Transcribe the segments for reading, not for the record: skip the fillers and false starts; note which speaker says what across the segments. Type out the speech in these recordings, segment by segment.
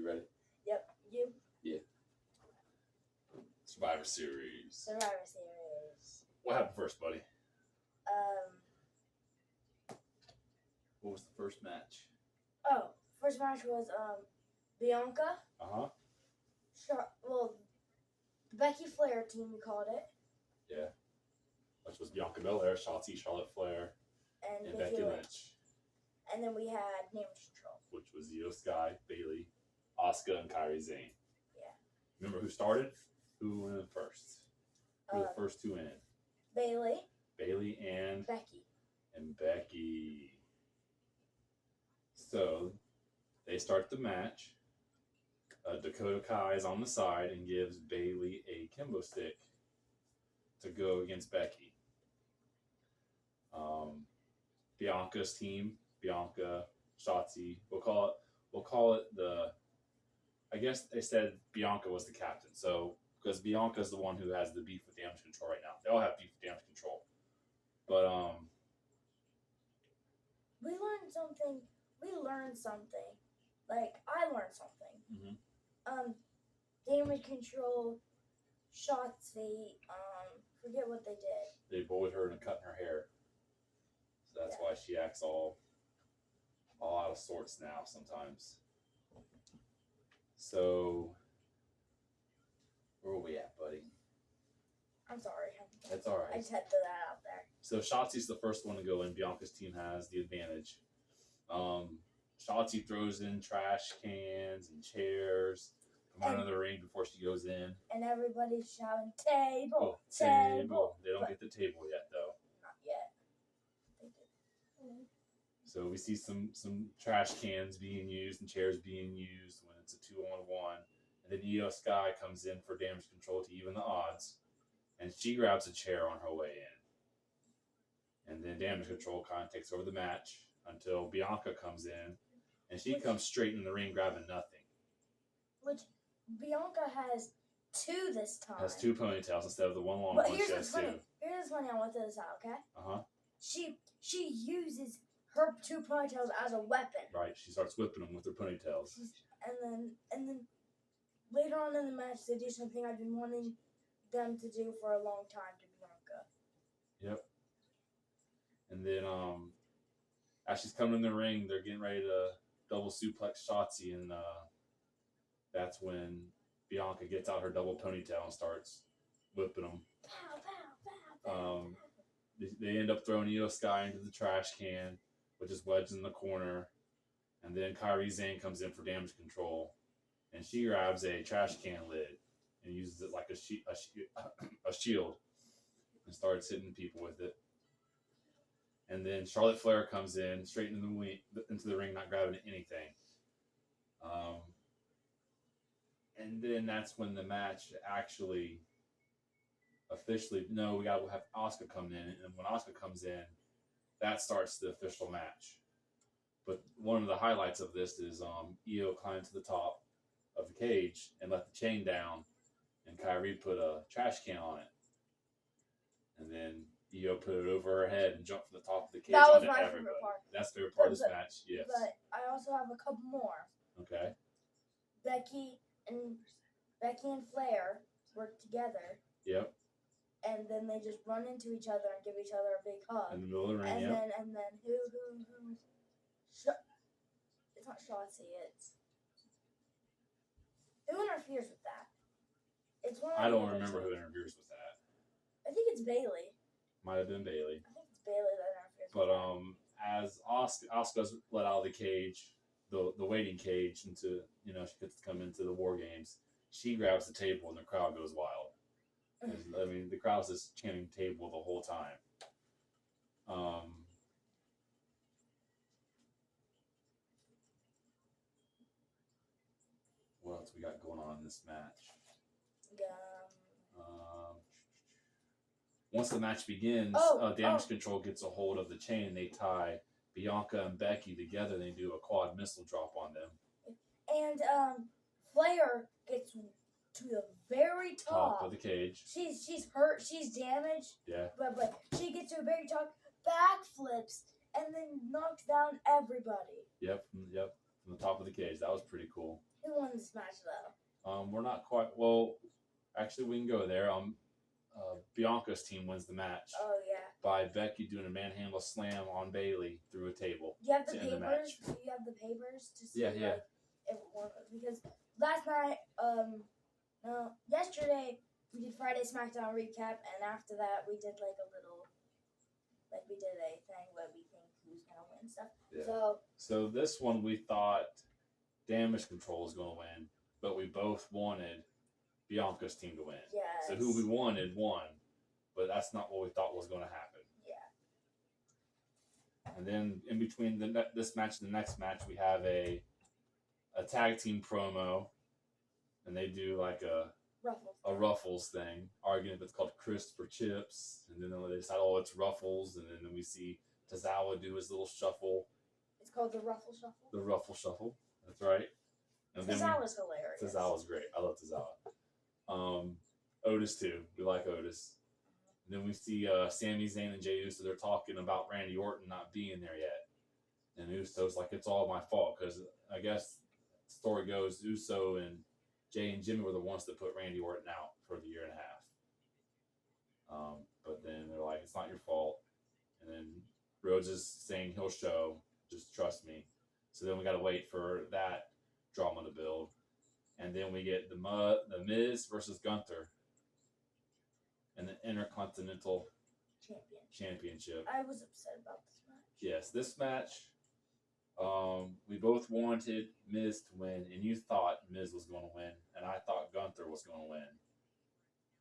Speaker 1: You ready?
Speaker 2: Yep. You.
Speaker 1: Yeah. Survivor Series.
Speaker 2: Survivor Series.
Speaker 1: What happened first, buddy? What was the first match?
Speaker 2: First match was Bianca.
Speaker 1: Uh-huh.
Speaker 2: The Becky Flair team, we called it.
Speaker 1: Yeah. Which was Bianca Belair, Shotzi, Charlotte Flair, and Becky Lynch.
Speaker 2: And then we had Damage Control.
Speaker 1: Which was Io Sky, Bayley, Asuka, and Kairi Sane.
Speaker 2: Yeah.
Speaker 1: Remember who started? Who went in first? Who were the first two in?
Speaker 2: Bayley
Speaker 1: and
Speaker 2: Becky.
Speaker 1: So they start the match. Dakota Kai is on the side and gives Bayley a Kimbo stick to go against Becky. Bianca's team, Bianca, Shotzi. We'll call it the. I guess they said Bianca was the captain. So because Bianca's the one who has the beef with Damage Control right now. They all have beef with Damage Control. But
Speaker 2: we learned something. Like I learned something.
Speaker 1: Mm-hmm.
Speaker 2: Damage Control, Shotzi. Forget what they did.
Speaker 1: They bullied her and cut her hair. So that's why she acts all out of sorts now sometimes. So where are we at, buddy?
Speaker 2: I'm sorry.
Speaker 1: That's all right.
Speaker 2: I just had to throw that out there.
Speaker 1: So Shotzi's the first one to go in. Bianca's team has the advantage. Shotzi throws in trash cans and chairs from under the ring before she goes in.
Speaker 2: And everybody's shouting, table,
Speaker 1: table. They don't get the table yet, though.
Speaker 2: Not yet.
Speaker 1: So we see some trash cans being used and chairs being used when it's a 2-on-1. And then Io Sky comes in for Damage Control to even the odds. And she grabs a chair on her way in. And then Damage Control kind of takes over the match until Bianca comes in. And she comes straight in the ring grabbing nothing.
Speaker 2: Which Bianca has two this time.
Speaker 1: Has two ponytails instead of the one long one.
Speaker 2: But here's what's funny. Here's what's funny. I want this out, okay?
Speaker 1: Uh-huh.
Speaker 2: She uses her two ponytails as a weapon.
Speaker 1: Right. She starts whipping them with her ponytails.
Speaker 2: And then later on in the match, they do something I've been wanting them to do for a long time to Bianca.
Speaker 1: Yep. And then as she's coming in the ring, they're getting ready to double suplex Shotzi, and that's when Bianca gets out her double ponytail and starts whipping them.
Speaker 2: Pow, pow, pow, pow.
Speaker 1: They end up throwing Io Sky into the trash can, which is wedged in the corner. And then Kairi Sane comes in for Damage Control, and she grabs a trash can lid and uses it like a shield and starts hitting people with it. And then Charlotte Flair comes in straight into the ring, not grabbing anything. And then that's when the match actually officially. No, we got to have Asuka come in, and when Asuka comes in, that starts the official match. But one of the highlights of this is Io climbed to the top of the cage and let the chain down, and Kairi put a trash can on it. And then Io put it over her head and jumped from the top of the cage.
Speaker 2: That was my favorite part.
Speaker 1: That's the favorite part of this match, yes.
Speaker 2: But I also have a couple more.
Speaker 1: Okay.
Speaker 2: Becky and Flair work together.
Speaker 1: Yep.
Speaker 2: And then they just run into each other and give each other a big hug.
Speaker 1: In the middle of the ring,
Speaker 2: and
Speaker 1: yep.
Speaker 2: then who? It's not Shotzi. It's who interferes with that? It's one.
Speaker 1: I don't remember who interferes with that.
Speaker 2: I think it's Bayley.
Speaker 1: Might have been Bayley.
Speaker 2: I think it's Bayley that interferes.
Speaker 1: But
Speaker 2: with
Speaker 1: as Asuka's let out of the cage, the waiting cage, into she gets to come into the War Games. She grabs the table and the crowd goes wild. I mean, the crowd's just chanting table the whole time. What else we got going on in this match? Once the match begins, Damage Control gets a hold of the chain. They tie Bianca and Becky together. They do a quad missile drop on them.
Speaker 2: And Flair gets to the very top
Speaker 1: of the cage.
Speaker 2: She's hurt. She's damaged.
Speaker 1: Yeah.
Speaker 2: But she gets to the very top, backflips, and then knocks down everybody.
Speaker 1: Yep. From the top of the cage. That was pretty cool.
Speaker 2: Who won this match though?
Speaker 1: We're not quite well. Actually, we can go there. Bianca's team wins the match
Speaker 2: Oh yeah.
Speaker 1: by Becky doing a manhandle slam on Bailey through a table.
Speaker 2: Do you have the
Speaker 1: To end the
Speaker 2: papers?
Speaker 1: match.
Speaker 2: Do you have the papers to see?
Speaker 1: Yeah, yeah.
Speaker 2: Like, if it won? Because last night, no, yesterday we did Friday SmackDown recap, and after that we did like a little, like we did a thing where we think who's gonna win stuff.
Speaker 1: Yeah.
Speaker 2: So
Speaker 1: So this one we thought Damage Control was going to win, but we both wanted Bianca's team to win.
Speaker 2: yes.
Speaker 1: So who we wanted won, but that's not what we thought was going to happen.
Speaker 2: Yeah.
Speaker 1: And then in between this match and the next match, we have a tag team promo, and they do like
Speaker 2: Ruffles.
Speaker 1: a Ruffles thing, arguing if it's called Crisp or Chips, and then they decide, oh, it's Ruffles, and then we see Tozawa do his little shuffle,
Speaker 2: It's called the Ruffle Shuffle.
Speaker 1: the Ruffle Shuffle. That's right. And then
Speaker 2: Tozawa's hilarious.
Speaker 1: Tozawa's great. I love Tozawa. Otis too. We like Otis. And then we see Sami Zayn and Jey Uso. They're talking about Randy Orton not being there yet, and Uso's like, "It's all my fault," because I guess the story goes Uso and Jay and Jimmy were the ones that put Randy Orton out for the year and a half. But then they're like, "It's not your fault." And then Rhodes is saying he'll show. Just trust me. So then we got to wait for that drama to build. And then we get the Miz versus Gunther in the Intercontinental Championship.
Speaker 2: I was upset about this match.
Speaker 1: Yes, this match, we both wanted Miz to win, and you thought Miz was going to win, and I thought Gunther was going to win.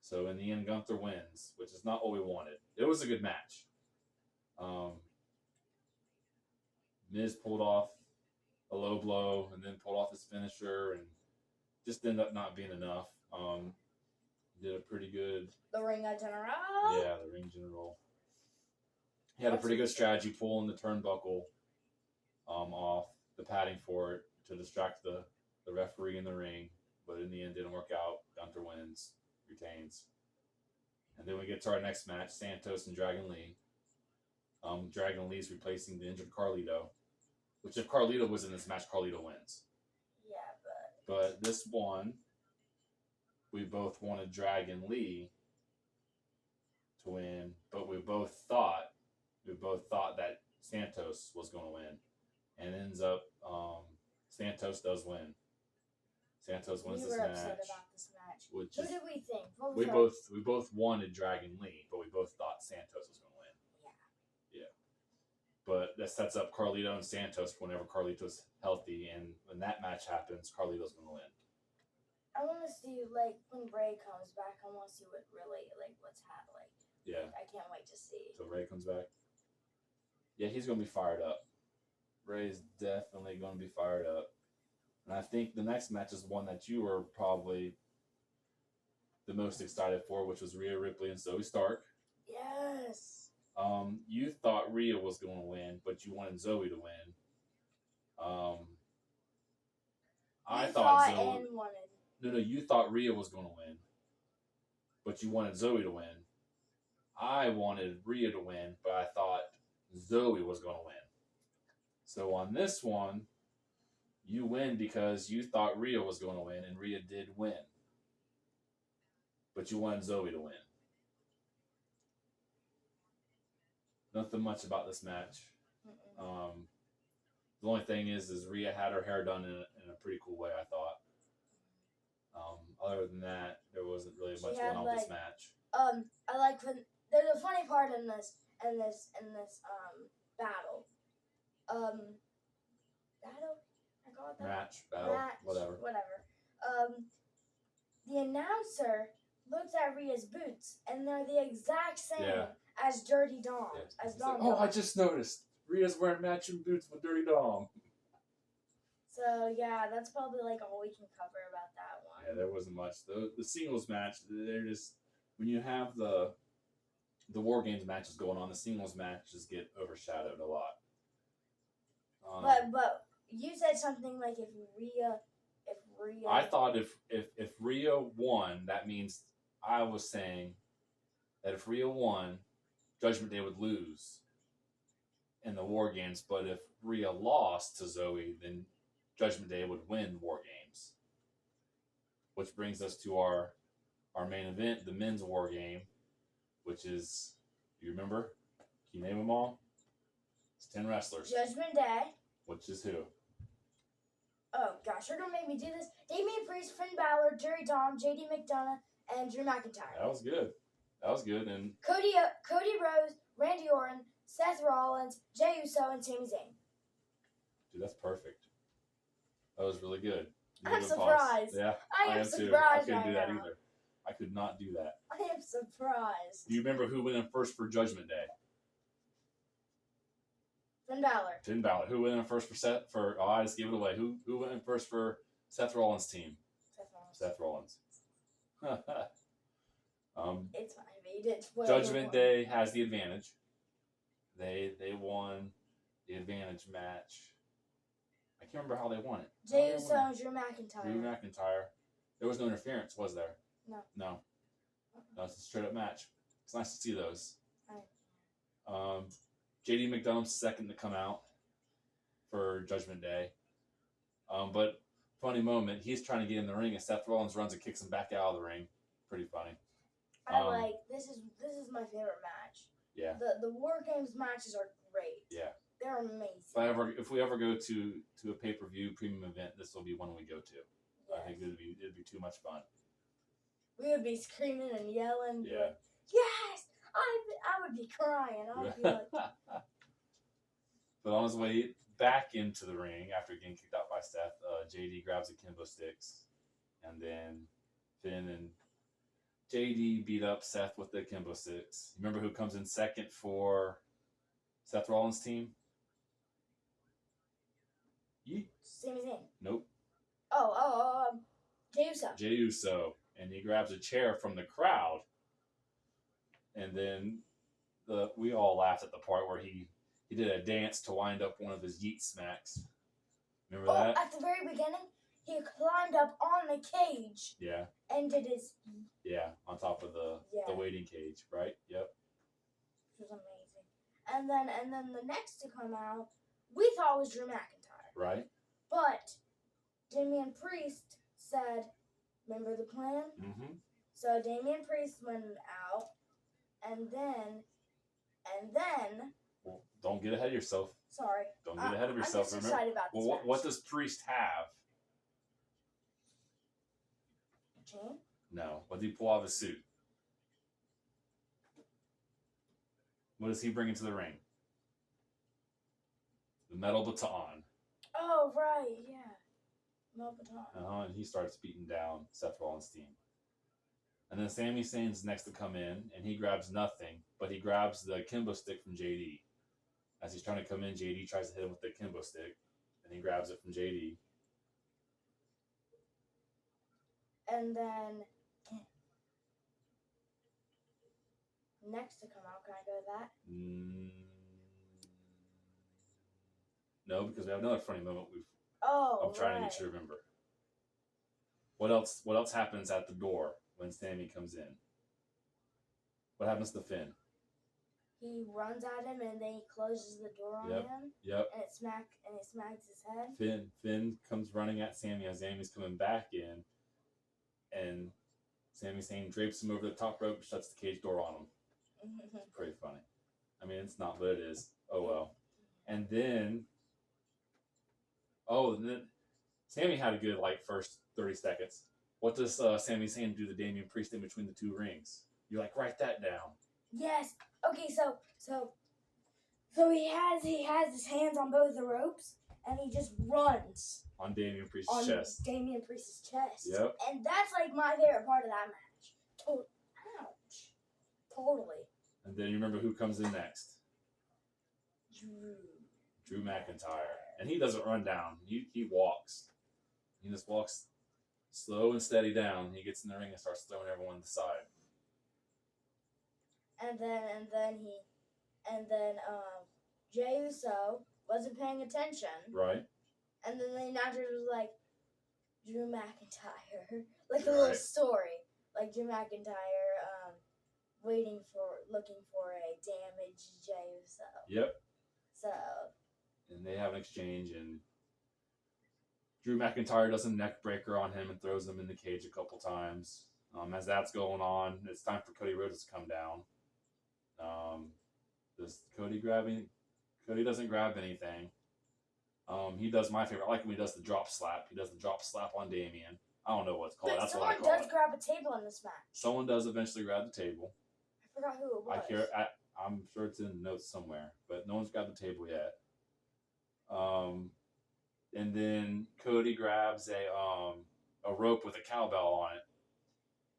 Speaker 1: So in the end, Gunther wins, which is not what we wanted. It was a good match. Miz pulled off a low blow and then pulled off his finisher, and just ended up not being enough. Did a pretty good.
Speaker 2: The Ring of General.
Speaker 1: Yeah, the ring general. He had a pretty good strategy pulling the turnbuckle off, the padding for it to distract the referee in the ring, but in the end didn't work out. Gunther wins, retains. And then we get to our next match, Santos and Dragon Lee. Dragon Lee's replacing the injured Carlito, which if Carlito was in this match, Carlito wins.
Speaker 2: Yeah,
Speaker 1: But this one, we both wanted Dragon Lee to win, but we both thought that Santos was going to win, and ends up Santos does win. Santos wins
Speaker 2: we
Speaker 1: this
Speaker 2: were
Speaker 1: match,
Speaker 2: upset about this match.
Speaker 1: which
Speaker 2: Who
Speaker 1: is
Speaker 2: did we think? What was
Speaker 1: we
Speaker 2: our-
Speaker 1: both wanted Dragon Lee, but we both thought Santos was going to win. Yeah. But that sets up Carlito and Santos whenever Carlito's healthy, and when that match happens, Carlito's going to win.
Speaker 2: I want to see like when Bray comes back. I want to see what really what's happening.
Speaker 1: Yeah.
Speaker 2: I can't wait to see.
Speaker 1: So Ray comes back. Yeah, he's going to be fired up. Ray's definitely going to be fired up. And I think the next match is one that you were probably the most excited for, which was Rhea Ripley and Zoe Stark.
Speaker 2: Yes.
Speaker 1: You thought Rhea was going to win, but you wanted Zoe to win. I
Speaker 2: You
Speaker 1: thought Zoe.
Speaker 2: and wanted.
Speaker 1: No, you thought Rhea was going to win, but you wanted Zoe to win. I wanted Rhea to win, but I thought Zoe was going to win. So on this one, you win because you thought Rhea was going to win, and Rhea did win. But you wanted Zoe to win. Nothing much about this match. The only thing is Rhea had her hair done in a pretty cool way, I thought. Other than that, there wasn't really much going on with this match.
Speaker 2: I like when there's a funny part in this battle. Battle? I call it that.
Speaker 1: Battle,
Speaker 2: Match,
Speaker 1: whatever.
Speaker 2: The announcer looks at Rhea's boots, and they're the exact same
Speaker 1: Yeah.
Speaker 2: as Dirty Dom.
Speaker 1: Yeah.
Speaker 2: As
Speaker 1: He's like,
Speaker 2: Dom.
Speaker 1: oh, I just noticed. Rhea's wearing matching boots with Dirty Dom.
Speaker 2: So yeah, that's probably like all we can cover about that one.
Speaker 1: Yeah, there wasn't much. The singles match, they're just when you have the War Games matches going on, the singles matches get overshadowed a lot.
Speaker 2: But you said something like if Rhea.
Speaker 1: I thought if Rhea won, that means I was saying that if Rhea won, Judgment Day would lose in the War Games. But if Rhea lost to Zoe, then Judgment Day would win War Games. Which brings us to our main event, the men's War Game, which is, do you remember? Can you name them all? It's 10 wrestlers.
Speaker 2: Judgment Day.
Speaker 1: Which is who?
Speaker 2: Oh gosh, you're gonna make me do this. Damian Priest, Finn Balor, Jerry Dom, JD McDonough, and Drew McIntyre.
Speaker 1: That was good. That was good. And
Speaker 2: Cody Rhodes, Randy Orton, Seth Rollins, Jey Uso, and Sami Zayn.
Speaker 1: dude, that's perfect. That was really good. You
Speaker 2: I'm
Speaker 1: did a pause.
Speaker 2: surprised.
Speaker 1: Yeah,
Speaker 2: I am
Speaker 1: too. I
Speaker 2: surprised
Speaker 1: couldn't do
Speaker 2: right
Speaker 1: that
Speaker 2: now.
Speaker 1: either. I could not do that.
Speaker 2: I am surprised.
Speaker 1: Do you remember who went in first for Judgment Day?
Speaker 2: Finn Balor.
Speaker 1: Finn Balor. Who went in first for Seth? I just gave it away. Who went in first for Seth Rollins' team?
Speaker 2: Seth Rollins.
Speaker 1: Seth Rollins.
Speaker 2: It's fine, but you did spoil
Speaker 1: Judgment Day has the advantage. They won the advantage match. I can't remember how they won it.
Speaker 2: Jey Uso and Drew McIntyre.
Speaker 1: Drew McIntyre. There was no interference, was there?
Speaker 2: No.
Speaker 1: No. No, it's a straight up match. It's nice to see those. JD McDonough's second to come out for Judgment Day. But funny moment, he's trying to get in the ring and Seth Rollins runs and kicks him back out of the ring. Pretty funny.
Speaker 2: This is my favorite match.
Speaker 1: Yeah.
Speaker 2: The War Games matches are great.
Speaker 1: Yeah.
Speaker 2: They're amazing.
Speaker 1: If we ever go to a pay-per-view premium event, this will be one we go to.
Speaker 2: Yes.
Speaker 1: I think it'd be too much fun.
Speaker 2: We would be screaming and yelling.
Speaker 1: Yeah.
Speaker 2: Like, yes! I would be crying. I would be like,
Speaker 1: But on his way back into the ring after getting kicked out by Seth, JD grabs a Kimbo Sticks, and then Finn and JD beat up Seth with the Kimbo Sticks. Remember who comes in second for Seth Rollins' team?
Speaker 2: Sami Zayn.
Speaker 1: Nope.
Speaker 2: Jey Uso.
Speaker 1: Jey Uso. And he grabs a chair from the crowd. And then we all laughed at the part where he did a dance to wind up one of his yeet smacks. Remember that?
Speaker 2: At the very beginning, he climbed up on the cage.
Speaker 1: Yeah.
Speaker 2: And did his.
Speaker 1: Yeah, on top of the waiting cage, right? Yep.
Speaker 2: Which was amazing. And then the next to come out, we thought was Drew McIntyre.
Speaker 1: Right.
Speaker 2: But Damian Priest said, remember the plan?
Speaker 1: Mm-hmm.
Speaker 2: So Damian Priest went out, and then
Speaker 1: Well, don't get ahead of yourself.
Speaker 2: sorry.
Speaker 1: Don't get ahead of yourself.
Speaker 2: I'm just excited about this
Speaker 1: Well,
Speaker 2: match.
Speaker 1: what does Priest have?
Speaker 2: Chain?
Speaker 1: No. What did he pull out of his suit? What does he bring into the ring? The metal baton.
Speaker 2: Oh, right, yeah. Mel Baton.
Speaker 1: And he starts beating down Seth Rollins' team. And then Sami Zayn's next to come in, and he grabs nothing, but he grabs the Kimbo Stick from JD. As he's trying to come in, JD tries to hit him with the Kimbo Stick, and he grabs it from JD.
Speaker 2: And then next to come out, can I go to that?
Speaker 1: No, because we have another funny moment.
Speaker 2: Oh,
Speaker 1: I'm trying to
Speaker 2: right.
Speaker 1: get you to remember. What else happens at the door when Sami comes in? What happens to Finn?
Speaker 2: He runs at him and then he closes the door on him.
Speaker 1: Yep.
Speaker 2: And it smacks his head.
Speaker 1: Finn comes running at Sami as Sami's coming back in, and Sami Zayn drapes him over the top rope, shuts the cage door on him. It's pretty funny. I mean, it's not, but it is. Oh well. And then Sami had a good first 30 seconds. What does Sami Zayn do to Damian Priest in between the two rings? You write that down.
Speaker 2: Yes. Okay, so he has his hands on both the ropes and he just runs
Speaker 1: On Damian Priest's
Speaker 2: on
Speaker 1: chest.
Speaker 2: Damian Priest's chest.
Speaker 1: Yep.
Speaker 2: And that's my favorite part of that match. Ouch. Totally.
Speaker 1: And then you remember who comes in next?
Speaker 2: Drew.
Speaker 1: Drew McIntyre. And he doesn't run down. He walks. He just walks slow and steady down. He gets in the ring and starts throwing everyone to the side.
Speaker 2: And then Jey Uso wasn't paying attention.
Speaker 1: Right.
Speaker 2: And then the announcer was like, Drew McIntyre. Like a little story. Like Drew McIntyre looking for a damaged Jey Uso.
Speaker 1: Yep.
Speaker 2: So.
Speaker 1: And they have an exchange, and Drew McIntyre does a neck breaker on him and throws him in the cage a couple times. As that's going on, it's time for Cody Rhodes to come down. Does Cody grab any? Cody doesn't grab anything. He does my favorite. I like when he does the drop slap. He does the drop slap on Damian. I don't know what it's called.
Speaker 2: But
Speaker 1: That's what I
Speaker 2: someone
Speaker 1: call
Speaker 2: does
Speaker 1: it.
Speaker 2: grab a table in this match.
Speaker 1: Someone does eventually grab the table.
Speaker 2: I forgot who it was.
Speaker 1: I'm sure it's in the notes somewhere, but no one's grabbed the table yet. And then Cody grabs a rope with a cowbell on it,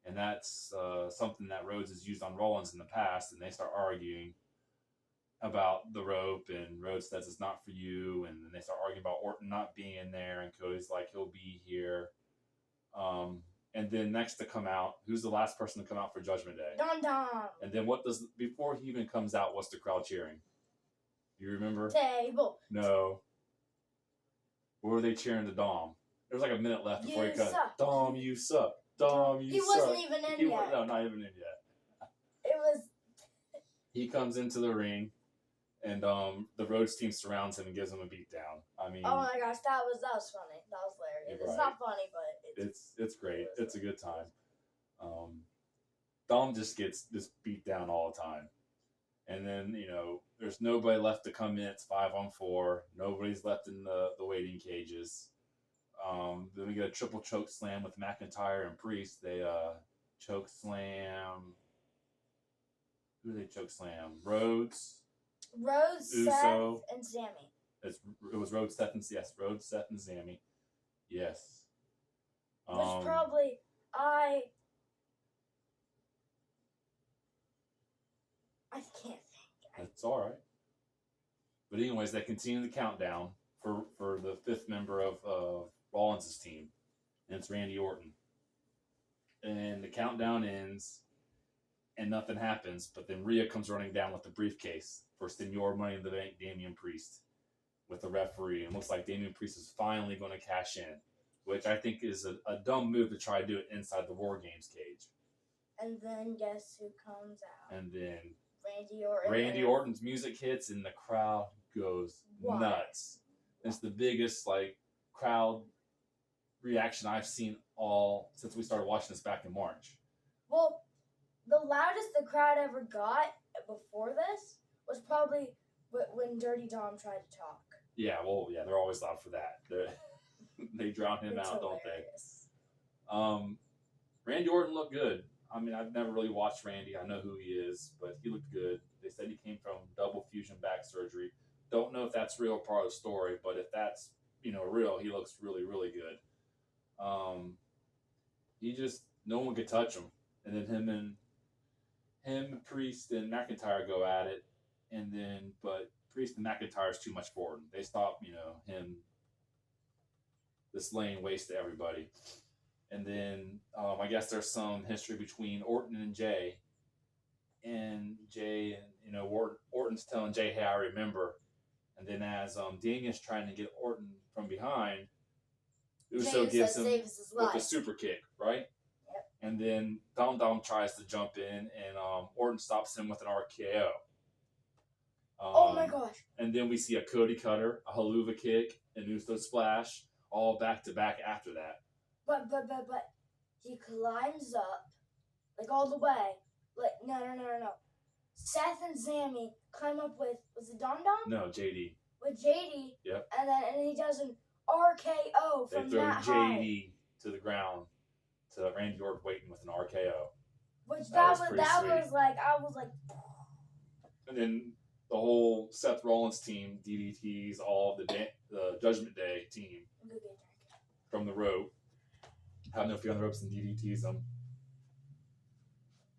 Speaker 1: and that's something that Rhodes has used on Rollins in the past. And they start arguing about the rope, and Rhodes says it's not for you, and then they start arguing about Orton not being in there, and Cody's like, he'll be here. And then next to come out, who's the last person to come out for Judgment Day?
Speaker 2: Dom.
Speaker 1: And then before he even comes out, what's the crowd cheering? You remember?
Speaker 2: Table.
Speaker 1: No. What were they cheering to Dom? There was like a minute left before he cut.
Speaker 2: Suck.
Speaker 1: Dom, you suck. Dom, you suck.
Speaker 2: He wasn't even in yet.
Speaker 1: No, not even in yet.
Speaker 2: It was.
Speaker 1: He comes into the ring, and the Rhodes team surrounds him and gives him a beatdown. I mean,
Speaker 2: Oh my gosh, that was funny. That was hilarious.
Speaker 1: Right.
Speaker 2: It's not funny, but
Speaker 1: it's great. It's a good time. Dom just gets beat down all the time. And then, there's nobody left to come in. It's 5-on-4. Nobody's left in the waiting cages. Then we get a triple choke slam with McIntyre and Priest. They choke slam. Who do they choke slam? Rhodes,
Speaker 2: Uso, Seth, and Sammy.
Speaker 1: It was Rhodes, Seth, and Rhodes, Seth, and Sammy. Yes.
Speaker 2: Which probably I can't think.
Speaker 1: That's all right. But anyways, they continue the countdown for the fifth member of Rollins' team, and it's Randy Orton. And the countdown ends, and nothing happens. But then Rhea comes running down with the briefcase for Senior Money in the Bank, Damian Priest, with the referee. And it looks like Damian Priest is finally going to cash in, which I think is a dumb move to try to do it inside the War Games cage.
Speaker 2: And then guess who comes out?
Speaker 1: And then
Speaker 2: Randy Orton.
Speaker 1: Randy Orton's music hits, and the crowd goes nuts. It's the biggest crowd reaction I've seen since we started watching this back in March.
Speaker 2: Well, the loudest the crowd ever got before this was probably when Dirty Dom tried to talk.
Speaker 1: Yeah, they're always loud for that. They drown him out,
Speaker 2: hilarious.
Speaker 1: Don't they? Randy Orton looked good. I mean, I've never really watched Randy. I know who he is, but he looked good. They said he came from double fusion back surgery. Don't know if that's real part of the story, but if that's real, he looks really, really good. No one could touch him. And then him, Priest, and McIntyre go at it, but Priest and McIntyre is too much for Orton. They stop, him this laying waste to everybody. And then I guess there's some history between Orton and Jay. And Jay and Orton's telling Jay, "Hey, I remember." And then as Damian's trying to get Orton from behind, Uso gives him with a super kick, right?
Speaker 2: Yep.
Speaker 1: And then Dom tries to jump in, and Orton stops him with an RKO.
Speaker 2: Oh my gosh!
Speaker 1: And then we see a Cody Cutter, a Haluva kick, an Uso splash, all back to back after that.
Speaker 2: But he climbs up all the way. No. Seth and Sammy climb up with, was it Dom?
Speaker 1: No, JD.
Speaker 2: With JD.
Speaker 1: Yep.
Speaker 2: And he does an RKO from that
Speaker 1: throw
Speaker 2: high.
Speaker 1: JD to the ground to Randy Orton waiting with an RKO.
Speaker 2: Which
Speaker 1: that
Speaker 2: was
Speaker 1: sweet.
Speaker 2: I was like.
Speaker 1: And then the whole Seth Rollins team, DDTs, all of the Judgment Day team from the rope. Have no fear on the ropes and DDTs them.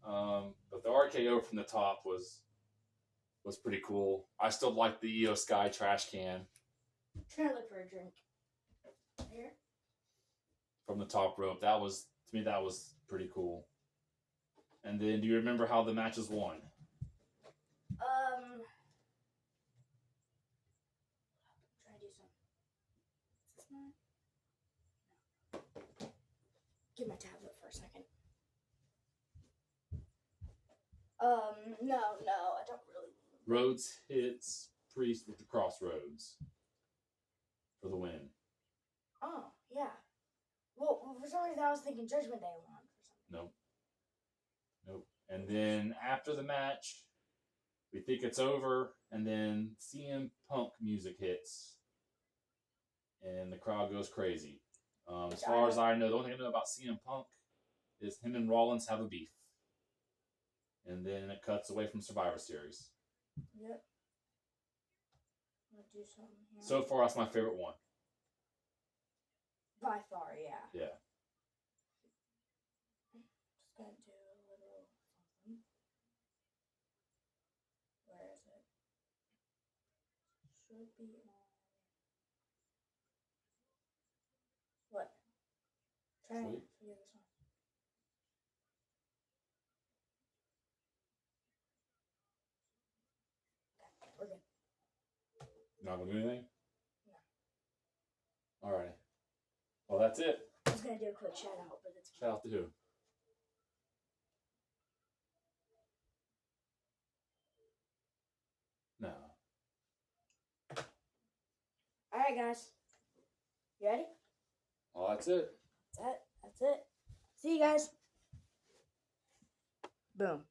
Speaker 1: But the RKO from the top was pretty cool. I still like the Io Sky trash can.
Speaker 2: I'm trying to look for a drink. Here?
Speaker 1: From the top rope. To me, that was pretty cool. And then, do you remember how the matches won?
Speaker 2: Try to do something. Is this mine? No. Give my tablet for a second. No, I don't really.
Speaker 1: Rhodes hits Priest with the Crossroads for the win.
Speaker 2: Oh. Well, for some reason I was thinking Judgment Day won for something.
Speaker 1: Nope. Nope. And then after the match, we think it's over, and then CM Punk music hits, and the crowd goes crazy. As far as I know, the only thing I know about CM Punk is him and Rollins have a beef. And then it cuts away from Survivor Series.
Speaker 2: Yep. I'll do something here.
Speaker 1: So far, that's my favorite one.
Speaker 2: By far, yeah.
Speaker 1: Yeah.
Speaker 2: Just gonna do a little something. Where is it? Should be on. What? Try and
Speaker 1: Sweet.
Speaker 2: figure this out. Okay, we're good.
Speaker 1: Not gonna do anything?
Speaker 2: No.
Speaker 1: Alrighty. Well, that's it.
Speaker 2: I was gonna do a quick shout out, but it's
Speaker 1: Shout out to who? No.
Speaker 2: Alright, guys. You ready?
Speaker 1: Oh, that's it.
Speaker 2: That's it. See you guys. Boom.